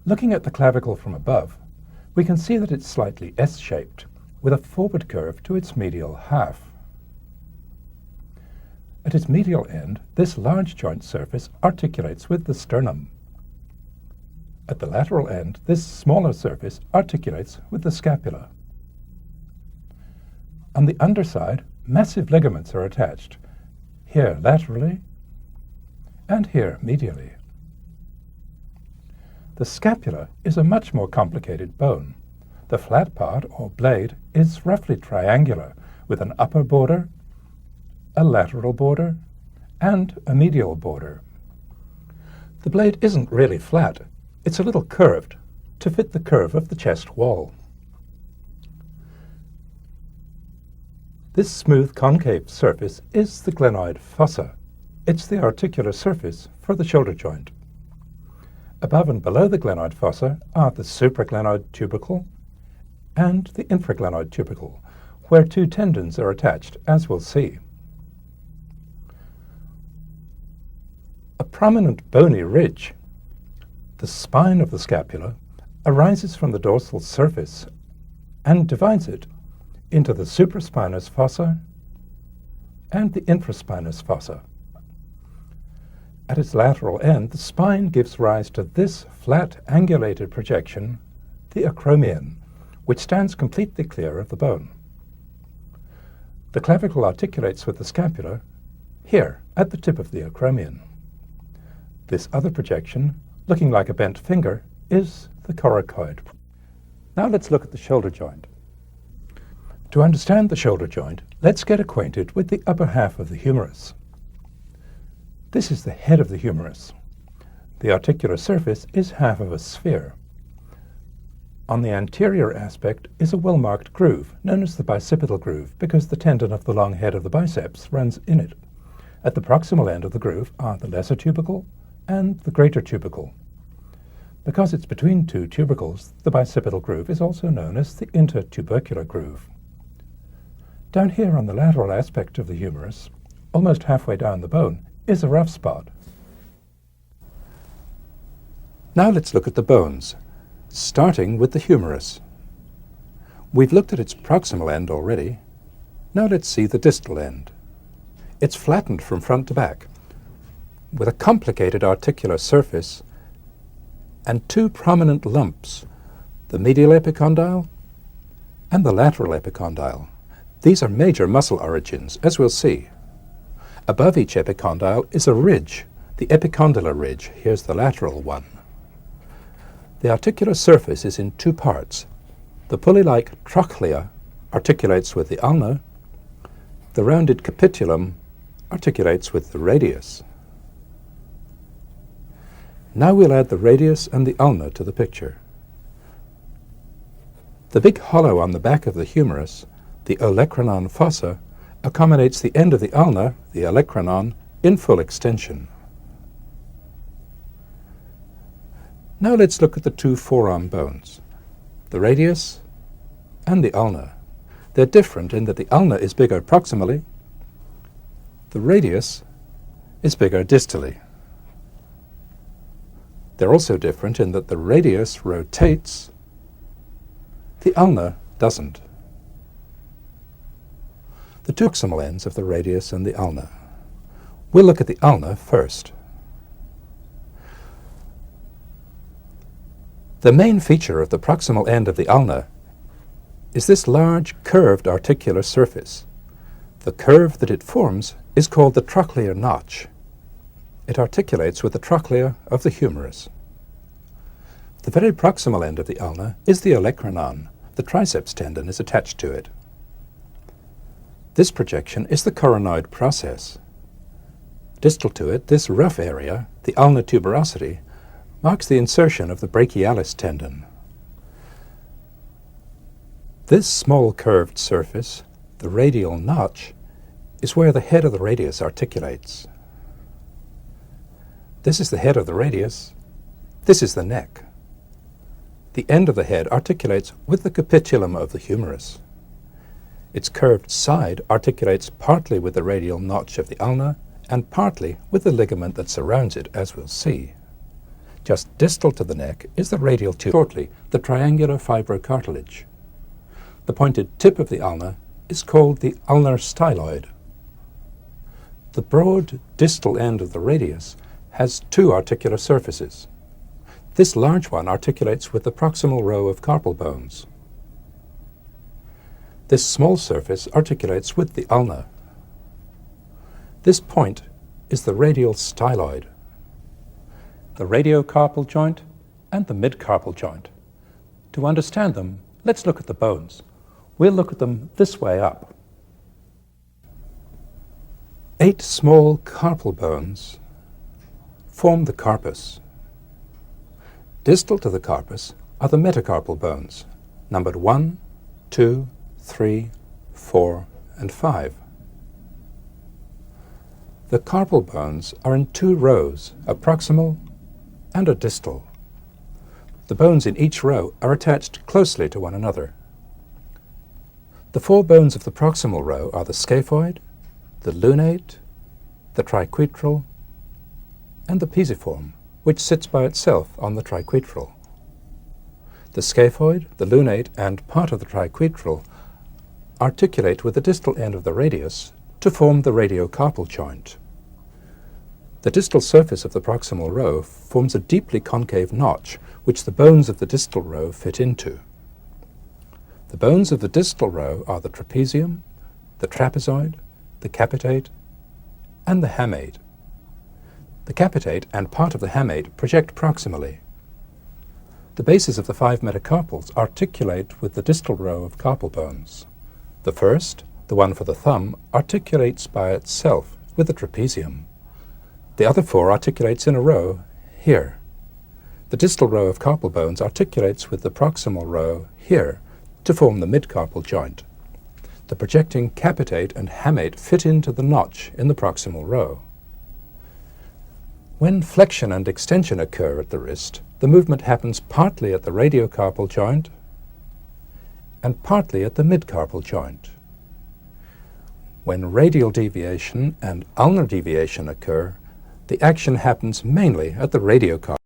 Looking at the clavicle from above, we can see that it's slightly S-shaped, with a forward curve to its medial half. At its medial end, this large joint surface articulates with the sternum. At the lateral end, this smaller surface articulates with the scapula. On the underside, massive ligaments are attached, here laterally and here medially. The scapula is a much more complicated bone. The flat part, or blade, is roughly triangular, with an upper border, a lateral border, and a medial border. The blade isn't really flat. It's a little curved to fit the curve of the chest wall. This smooth concave surface is the glenoid fossa. It's the articular surface for the shoulder joint. Above and below the glenoid fossa are the supraglenoid tubercle and the infraglenoid tubercle, where two tendons are attached, as we'll see. A prominent bony ridge, the spine of the scapula, arises from the dorsal surface and divides it into the supraspinous fossa and the infraspinous fossa. At its lateral end, the spine gives rise to this flat angulated projection, the acromion, which stands completely clear of the bone. The clavicle articulates with the scapula here at the tip of the acromion. This other projection, looking like a bent finger, is the coracoid. Now let's look at the shoulder joint. To understand the shoulder joint, let's get acquainted with the upper half of the humerus. This is the head of the humerus. The articular surface is half of a sphere. On the anterior aspect is a well-marked groove, known as the bicipital groove, because the tendon of the long head of the biceps runs in it. At the proximal end of the groove are the lesser tubercle and the greater tubercle. Because it's between two tubercles, the bicipital groove is also known as the intertubercular groove. Down here on the lateral aspect of the humerus, almost halfway down the bone, is a rough spot. Now let's look at the bones, starting with the humerus. We've looked at its proximal end already. Now let's see the distal end. It's flattened from front to back, with a complicated articular surface and two prominent lumps, the medial epicondyle and the lateral epicondyle. These are major muscle origins, as we'll see. Above each epicondyle is a ridge, the epicondylar ridge. Here's the lateral one. The articular surface is in two parts. The pulley-like trochlea articulates with the ulna. The rounded capitulum articulates with the radius. Now we'll add the radius and the ulna to the picture. The big hollow on the back of the humerus, the olecranon fossa, accommodates the end of the ulna, the olecranon, in full extension. Now let's look at the two forearm bones, the radius and the ulna. They're different in that the ulna is bigger proximally, the radius is bigger distally. They're also different in that the radius rotates, the ulna doesn't. The two proximal ends of the radius and the ulna. We'll look at the ulna first. The main feature of the proximal end of the ulna is this large curved articular surface. The curve that it forms is called the trochlear notch. It articulates with the trochlea of the humerus. The very proximal end of the ulna is the olecranon. The triceps tendon is attached to it. This projection is the coronoid process. Distal to it, this rough area, the ulnar tuberosity, marks the insertion of the brachialis tendon. This small curved surface, the radial notch, is where the head of the radius articulates. This is the head of the radius. This is the neck. The end of the head articulates with the capitulum of the humerus. Its curved side articulates partly with the radial notch of the ulna and partly with the ligament that surrounds it, as we'll see. Just distal to the neck is the radial tube, shortly the triangular fibrocartilage. The pointed tip of the ulna is called the ulnar styloid. The broad distal end of the radius has two articular surfaces. This large one articulates with the proximal row of carpal bones. This small surface articulates with the ulna. This point is the radial styloid. The radiocarpal joint and the midcarpal joint. To understand them, let's look at the bones. We'll look at them this way up. 8 small carpal bones form the carpus. Distal to the carpus are the metacarpal bones, numbered 1, 2, 3, 4, and 5. The carpal bones are in 2 rows, a proximal and a distal. The bones in each row are attached closely to one another. The 4 bones of the proximal row are the scaphoid, the lunate, the triquetral, and the pisiform, which sits by itself on the triquetral. The scaphoid, the lunate, and part of the triquetral articulate with the distal end of the radius to form the radiocarpal joint. The distal surface of the proximal row forms a deeply concave notch which the bones of the distal row fit into. The bones of the distal row are the trapezium, the trapezoid, the capitate, and the hamate. The capitate and part of the hamate project proximally. The bases of the 5 metacarpals articulate with the distal row of carpal bones. The first, the one for the thumb, articulates by itself with the trapezium. The other 4 articulates in a row here. The distal row of carpal bones articulates with the proximal row here to form the midcarpal joint. The projecting capitate and hamate fit into the notch in the proximal row. When flexion and extension occur at the wrist, the movement happens partly at the radiocarpal joint and partly at the midcarpal joint. When radial deviation and ulnar deviation occur, the action happens mainly at the radiocarpal.